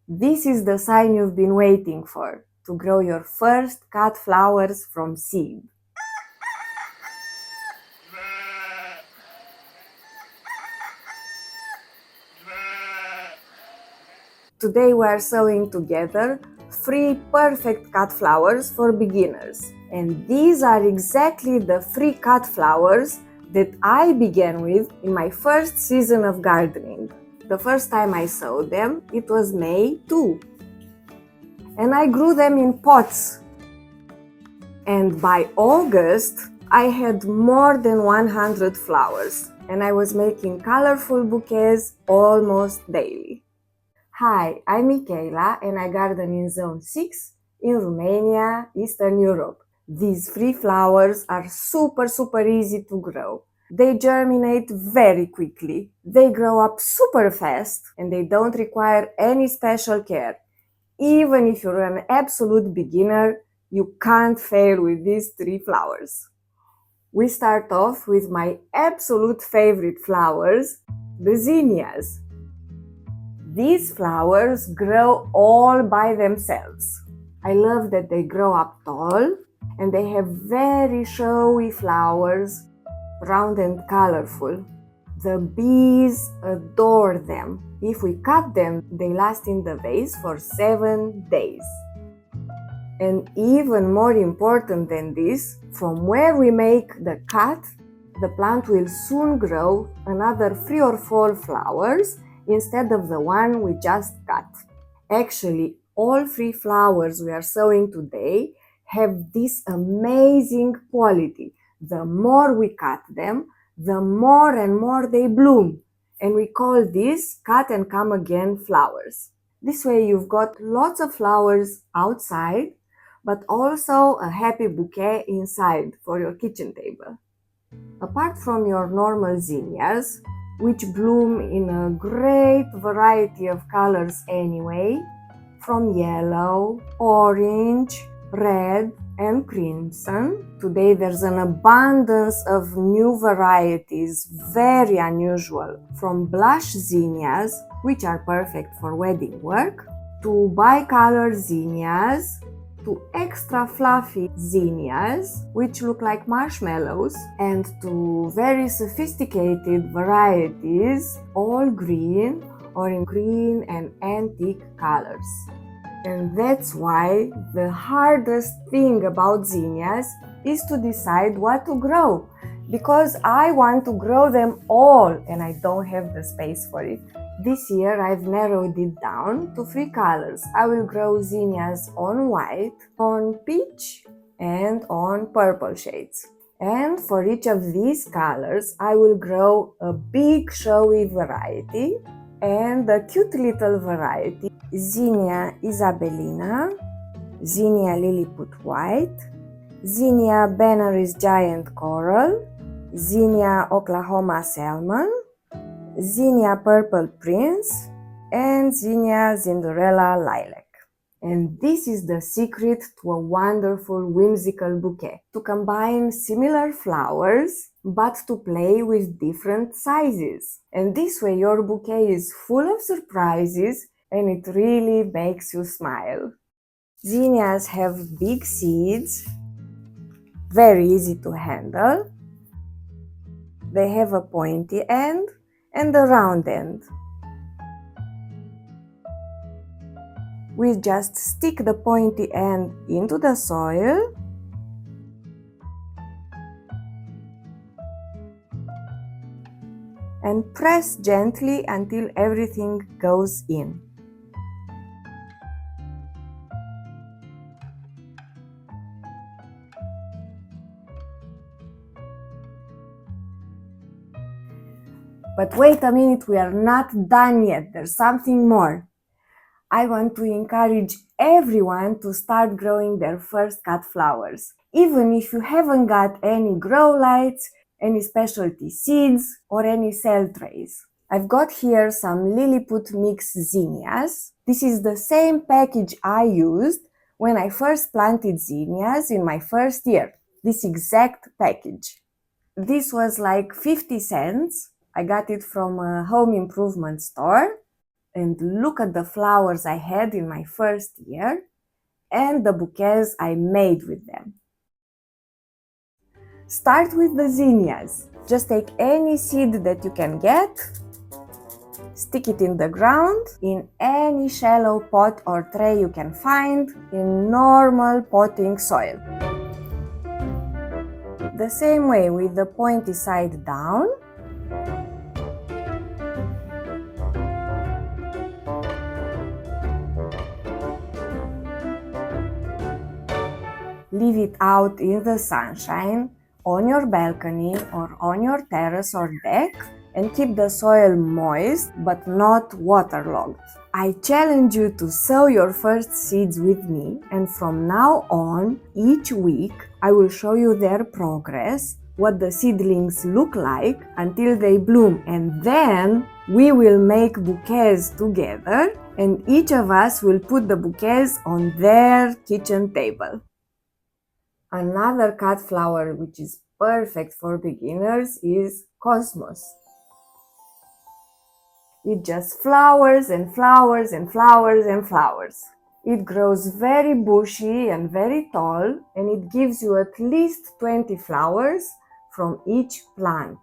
This is the sign you've been waiting for, to grow your first cut flowers from seed. Today we are sewing together 3 perfect cut flowers for beginners. And these are exactly the 3 cut flowers that I began with in my first season of gardening. The first time I sowed them, it was May 2. And I grew them in pots. And by August, I had more than 100 flowers. And I was making colorful bouquets almost daily. Hi, I'm Michaela and I garden in Zone 6 in Romania, Eastern Europe. These 3 flowers are super easy to grow. They germinate very quickly. They grow up super fast and they don't require any special care. Even if you're an absolute beginner, you can't fail with these 3 flowers. We start off with my absolute favorite flowers, the zinnias. These flowers grow all by themselves. I love that they grow up tall and they have very showy flowers, round and colorful. The bees adore them. If we cut them, they last in the vase for 7 days. And even more important than this, from where we make the cut, the plant will soon grow another 3 or 4 flowers instead of the one we just cut. Actually, all 3 flowers we are sowing today have this amazing quality. The more we cut them, the more and more they bloom. And we call this cut and come again flowers. This way you've got lots of flowers outside, but also a happy bouquet inside for your kitchen table. Apart from your normal zinnias, which bloom in a great variety of colors anyway, from yellow, orange, red, and crimson. Today there's an abundance of new varieties, very unusual, from blush zinnias, which are perfect for wedding work, to bicolor zinnias, to extra fluffy zinnias, which look like marshmallows, and to very sophisticated varieties, all green or in green and antique colors. And that's why the hardest thing about zinnias is to decide what to grow, because I want to grow them all and I don't have the space for it. This year I've narrowed it down to 3 colors. I will grow zinnias on white, on peach, and on purple shades. And for each of these colors I will grow a big showy variety and a cute little variety, Zinnia Isabellina, Zinnia Lilliput White, Zinnia Benares Giant Coral, Zinnia Oklahoma Salmon, Zinnia Purple Prince, and Zinnia Cinderella Lilac. And this is the secret to a wonderful whimsical bouquet. To combine similar flowers, but to play with different sizes. And this way your bouquet is full of surprises and it really makes you smile. Zinnias have big seeds, very easy to handle. They have a pointy end and a round end. We just stick the pointy end into the soil and press gently until everything goes in. But wait a minute, we are not done yet. There's something more. I want to encourage everyone to start growing their first cut flowers. Even if you haven't got any grow lights, any specialty seeds, or any cell trays. I've got here some Lilliput mix zinnias. This is the same package I used when I first planted zinnias in my first year. This exact package. This was like 50 cents. I got it from a home improvement store. and look at the flowers I had in my first year and the bouquets I made with them. Start with the zinnias. Just take any seed that you can get, stick it in the ground, in any shallow pot or tray you can find, in normal potting soil. The same way with the pointy side down. Leave it out in the sunshine, on your balcony or on your terrace or deck, and keep the soil moist but not waterlogged. I challenge you to sow your first seeds with me, and from now on, each week, I will show you their progress, what the seedlings look like until they bloom, and then we will make bouquets together, and each of us will put the bouquets on their kitchen table. Another cut flower which is perfect for beginners is cosmos. It just flowers and flowers and flowers and flowers. It grows very bushy and very tall, and it gives you at least 20 flowers from each plant.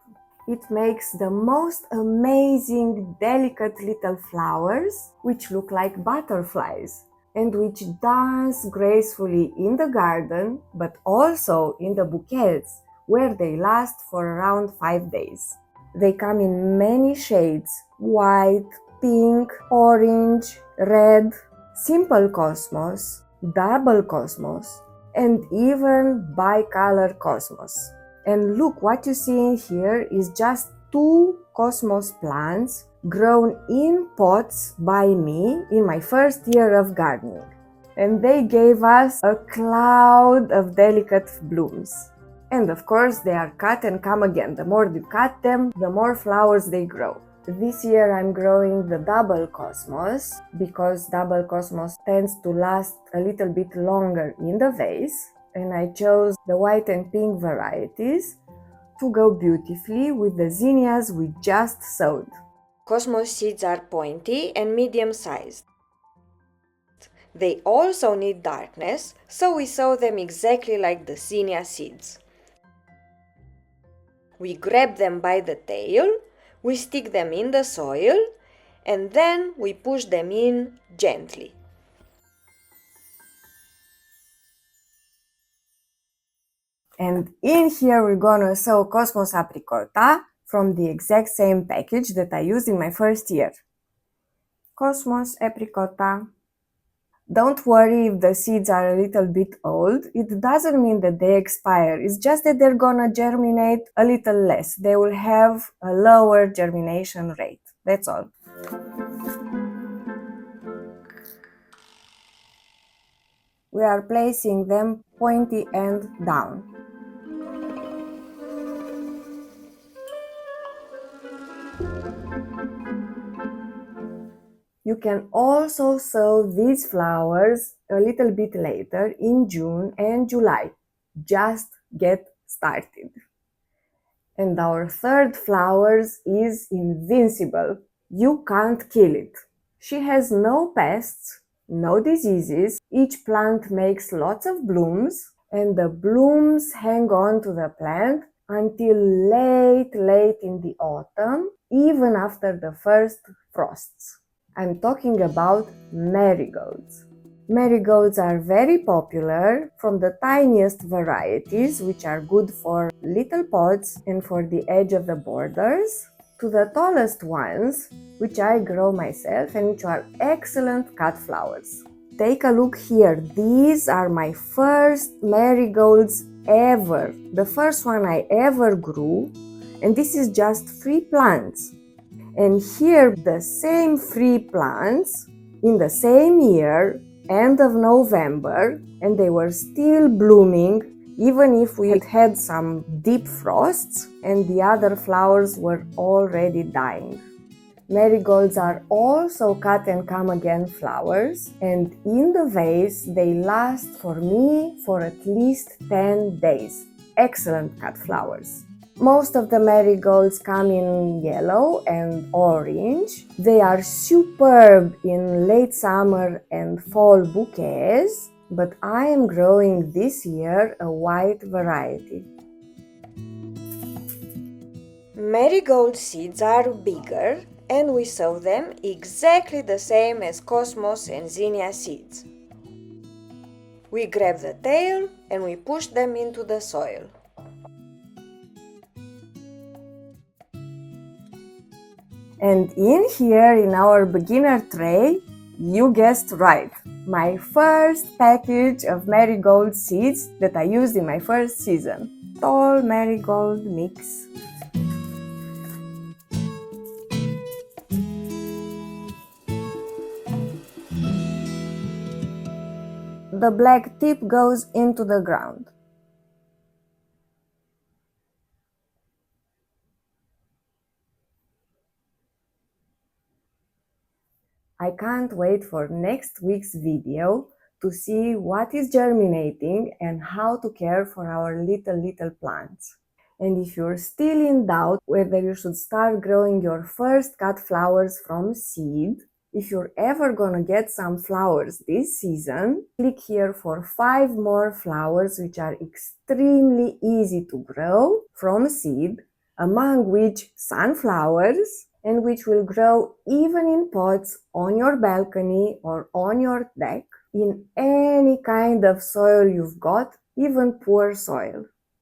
It makes the most amazing, delicate little flowers which look like butterflies and which dance gracefully in the garden, but also in the bouquets, where they last for around 5 days. They come in many shades: white, pink, orange, red, simple cosmos, double cosmos, and even bicolor cosmos. And look, what you see in here is just 2 cosmos plants grown in pots by me in my first year of gardening. And they gave us a cloud of delicate blooms. And of course, they are cut and come again. The more you cut them, the more flowers they grow. This year I'm growing the double cosmos because double cosmos tends to last a little bit longer in the vase. And I chose the white and pink varieties to go beautifully with the zinnias we just sowed. Cosmos seeds are pointy and medium-sized. They also need darkness, so we sow them exactly like the zinnia seeds. We grab them by the tail, we stick them in the soil, and then we push them in gently. And in here we're gonna sow Cosmos apricota from the exact same package that I used in my first year. Cosmos apricota. Don't worry if the seeds are a little bit old. It doesn't mean that they expire. It's just that they're gonna germinate a little less. They will have a lower germination rate. That's all. We are placing them pointy end down. You can also sow these flowers a little bit later in June and July. Just get started. And our third flower is invincible. You can't kill it. She has no pests, no diseases. Each plant makes lots of blooms, and the blooms hang on to the plant until late in the autumn, even after the first frosts. I'm talking about marigolds. Marigolds are very popular, from the tiniest varieties, which are good for little pots and for the edge of the borders, to the tallest ones, which I grow myself and which are excellent cut flowers. Take a look here. These are my first marigolds ever. The first one I ever grew, and this is just 3 plants. And here the same 3 plants in the same year, end of November, and they were still blooming even if we had some deep frosts and the other flowers were already dying. Marigolds are also cut and come again flowers, and in the vase they last for me for at least 10 days. Excellent cut flowers. Most of the marigolds come in yellow and orange. They are superb in late summer and fall bouquets, but I am growing this year a white variety. Marigold seeds are bigger and we sow them exactly the same as cosmos and zinnia seeds. We grab the tail and we push them into the soil. And in here, in our beginner tray, you guessed right, my first package of marigold seeds that I used in my first season. Tall marigold mix. The black tip goes into the ground. I can't wait for next week's video to see what is germinating and how to care for our little plants. And if you're still in doubt whether you should start growing your first cut flowers from seed, if you're ever gonna get some flowers this season, click here for 5 more flowers which are extremely easy to grow from seed, among which sunflowers, and which will grow even in pots on your balcony or on your deck, in any kind of soil you've got, even poor soil.